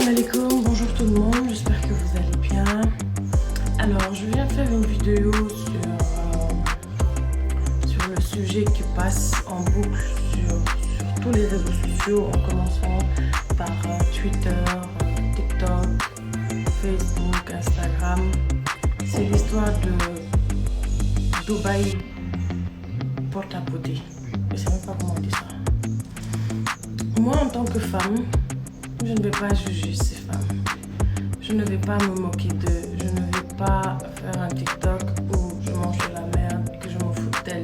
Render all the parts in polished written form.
alaikum, bonjour tout le monde, j'espère que vous allez bien. Alors, je viens faire une vidéo sur le sujet qui passe en boucle sur tous les réseaux sociaux, en commençant par Twitter, TikTok, Facebook, Instagram. C'est l'histoire de Dubaï porte-à-beauté. Je ne sais même pas comment on dit ça. Moi, en tant que femme, je ne vais pas juger ces femmes. Je ne vais pas me moquer d'eux. Je ne vais pas faire un TikTok où je mange de la merde et que je m'en fous d'elles.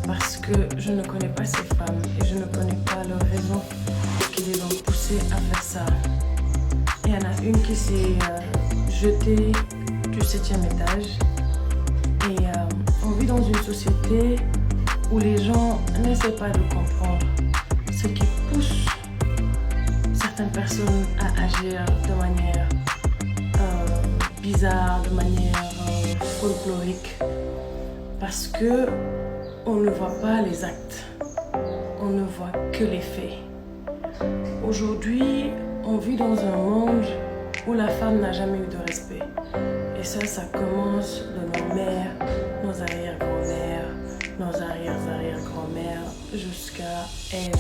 Parce que je ne connais pas ces femmes et je ne connais pas leurs raisons qui les ont poussées à faire ça. Il y en a une qui s'est jetée du 7e étage. Et on vit dans une société où les gens n'essaient pas de comprendre ce qui pousse certaines personnes à agir de manière bizarre, de manière folklorique, parce que on ne voit pas les actes, on ne voit que les faits. Aujourd'hui, on vit dans un monde où la femme n'a jamais eu de respect. Et ça commence de nos mères, nos arrière-grand-mères, nos arrière-arrière-grand-mères, jusqu'à Ève,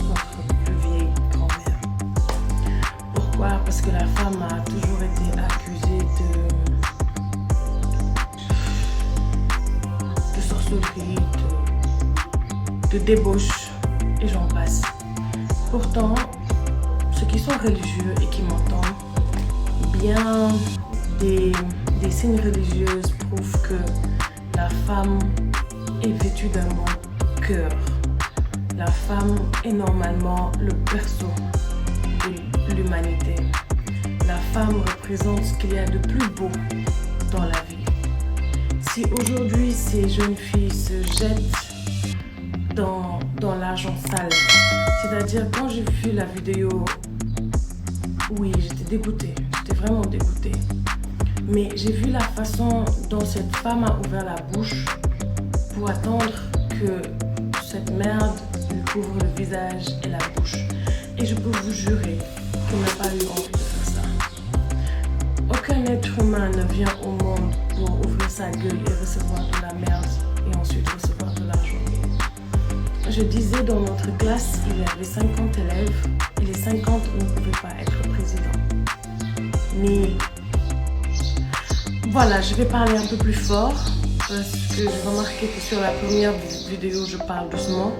notre plus vieille grand-mère. Pourquoi? Parce que la femme a toujours été accusée de sorcellerie, de débauche, et j'en passe. Pourtant, ceux qui sont religieux et qui m'entendent, bien des signes religieux prouvent que la femme est vêtue d'un bon cœur. La femme est normalement le berceau de l'humanité. La femme représente ce qu'il y a de plus beau dans la vie. Si aujourd'hui ces jeunes filles se jettent dans l'argent sale, c'est-à-dire quand j'ai vu la vidéo, oui, j'étais dégoûtée, j'étais vraiment dégoûtée. Mais j'ai vu la façon dont cette femme a ouvert la bouche pour attendre que cette merde lui couvre le visage et la bouche. Et je peux vous jurer qu'elle n'a pas eu envie de faire ça. Aucun être humain ne vient au monde pour ouvrir sa gueule et recevoir de la merde et ensuite recevoir de l'argent. Je disais dans notre classe, il y avait 50 élèves et les 50 ne pouvaient pas être présidents. Ni... Voilà, je vais parler un peu plus fort parce que j'ai remarqué que sur la première vidéo, je parle doucement.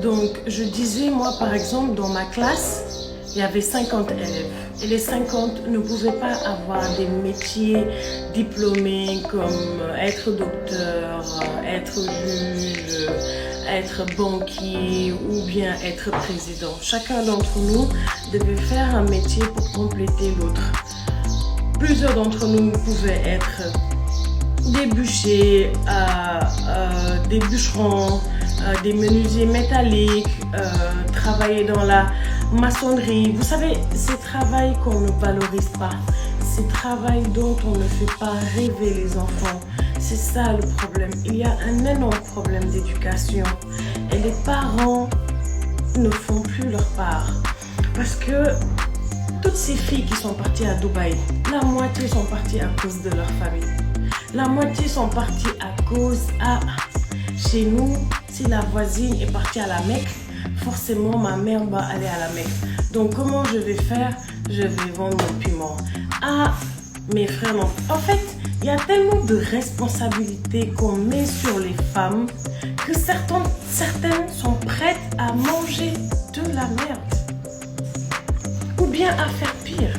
Donc, je disais, moi, par exemple, dans ma classe, il y avait 50 élèves. Et les 50 ne pouvaient pas avoir des métiers diplômés comme être docteur, être juge, être banquier ou bien être président. Chacun d'entre nous devait faire un métier pour compléter l'autre. Plusieurs d'entre nous pouvaient être des bûchers, des bûcherons, des menuisiers métalliques, travailler dans la maçonnerie. Vous savez, ces travails qu'on ne valorise pas, ces travails dont on ne fait pas rêver les enfants. C'est ça le problème. Il y a un énorme problème d'éducation et les parents ne font plus leur part. Parce que toutes ces filles qui sont parties à Dubaï, la moitié sont parties à cause de leur famille. La moitié sont parties à cause chez nous, si la voisine est partie à la Mecque, forcément ma mère va aller à la Mecque. Donc comment je vais faire? Je vais vendre mon piment. Mes frères non. En fait, il y a tellement de responsabilités qu'on met sur les femmes que certaines sont prêtes à manger de la merde. Ou bien à faire pire.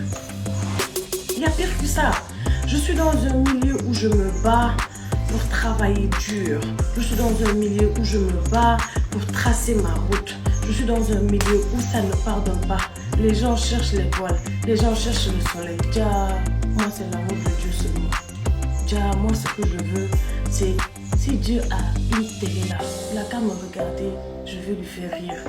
Il y a pire que ça. Je suis dans un milieu où je me bats pour travailler dur. Je suis dans un milieu où je me bats pour tracer ma route. Je suis dans un milieu où ça ne pardonne pas. Les gens cherchent les voiles, les gens cherchent le soleil. Déjà, moi c'est l'amour de Dieu seulement. Déjà, moi ce que je veux, c'est si Dieu a une télé là, il a qu'à me regarder, je vais lui faire rire.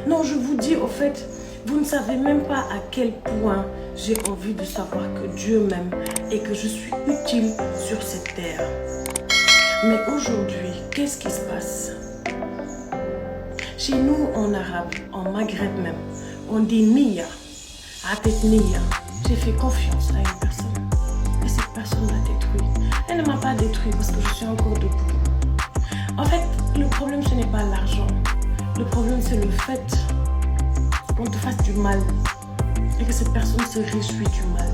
Non, je vous dis au fait, vous ne savez même pas à quel point j'ai envie de savoir que Dieu m'aime et que je suis utile sur cette terre. Mais aujourd'hui, qu'est-ce qui se passe? Chez nous, en arabe, en Maghreb même, on dit Nia. à te tenir. J'ai fait confiance à une personne. Et cette personne m'a détruit. Elle ne m'a pas détruit parce que je suis encore debout. En fait, le problème, ce n'est pas l'argent. Le problème, c'est le fait qu'on te fasse du mal. Et que cette personne se réjouit du mal.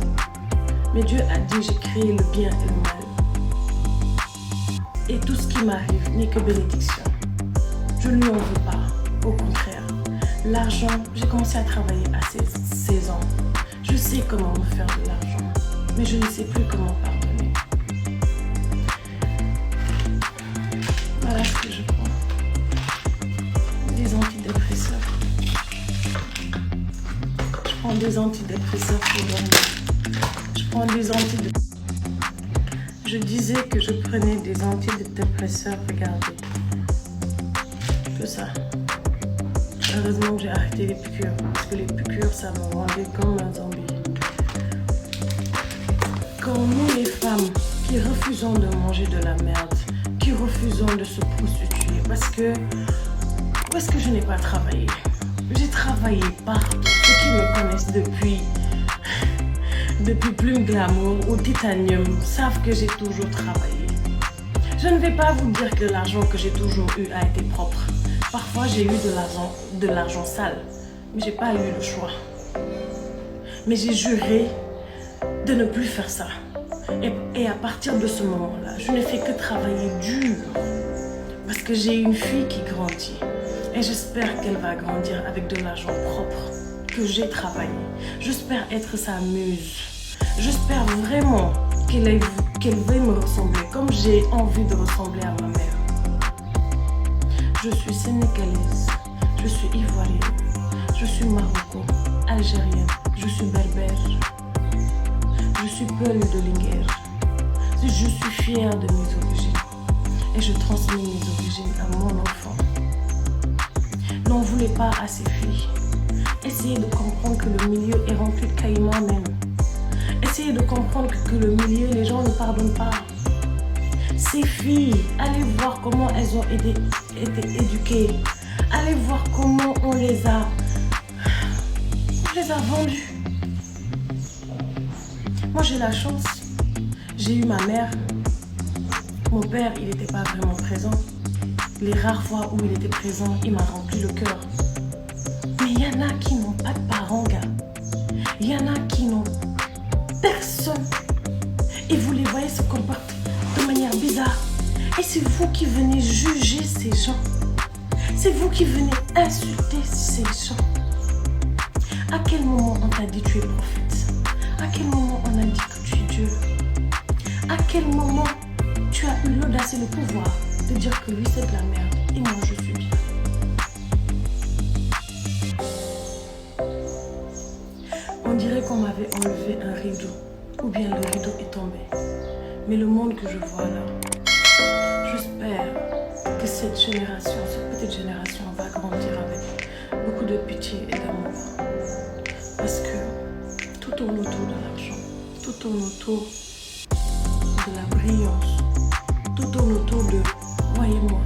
Mais Dieu a dit, j'ai créé le bien et le mal. Et tout ce qui m'arrive n'est que bénédiction. Je ne lui en veux pas. Au contraire. L'argent, j'ai commencé à travailler à 16 ans. Je sais comment me faire de l'argent. Mais je ne sais plus comment pardonner. Voilà ce que je prends. Des antidépresseurs. Je prends des antidépresseurs pour dormir. Je prends des antidépresseurs. Je disais que je prenais des antidépresseurs, regardez. Que ça. Heureusement que j'ai arrêté les piqûres. Parce que les piqûres, ça me rendait comme un zombie. Quand nous, les femmes, qui refusons de manger de la merde, qui refusons de se prostituer, parce que je n'ai pas travaillé. J'ai travaillé partout. Ceux qui me connaissent depuis Plume Glamour au Titanium savent que j'ai toujours travaillé. Je ne vais pas vous dire que l'argent que j'ai toujours eu a été propre. Parfois, j'ai eu de l'argent sale, mais j'ai pas eu le choix. Mais j'ai juré de ne plus faire ça. Et à partir de ce moment-là, je ne fais que travailler dur. Parce que j'ai une fille qui grandit. Et j'espère qu'elle va grandir avec de l'argent propre que j'ai travaillé. J'espère être sa muse. J'espère vraiment qu'elle veuille me ressembler comme j'ai envie de ressembler à ma mère. Je suis sénégalaise, je suis ivoirienne, je suis marocaine, algérienne, je suis berbère, je suis peul de Linguère. Je suis fière de mes origines et je transmets mes origines à mon enfant. N'en voulez pas à ces filles. Essayez de comprendre que le milieu est rempli de caïmans même. Essayez de comprendre que le milieu, les gens ne pardonnent pas. Ces filles, allez voir comment elles ont été éduquées. Allez voir comment on les a vendues. Moi, j'ai la chance. J'ai eu ma mère. Mon père, il n'était pas vraiment présent. Les rares fois où il était présent, il m'a rempli le cœur. Mais il y en a qui n'ont pas de parents, gars. Il y en a qui n'ont personne. Et vous les voyez se comporter de manière bizarre. Et c'est vous qui venez juger ces gens. C'est vous qui venez insulter ces gens. À quel moment on t'a dit tu es prophète? À quel moment on a dit que tu es Dieu? À quel moment tu as eu l'audace et le pouvoir de dire que lui c'est de la merde et moi je suis bien? On dirait qu'on m'avait enlevé un rideau, ou bien le rideau est tombé. Mais le monde que je vois là, j'espère que cette génération, cette petite génération va grandir avec beaucoup de pitié et d'amour. Parce que tout tourne autour de l'argent, tout tourne autour de la brillance, tout tourne autour de « voyez-moi ».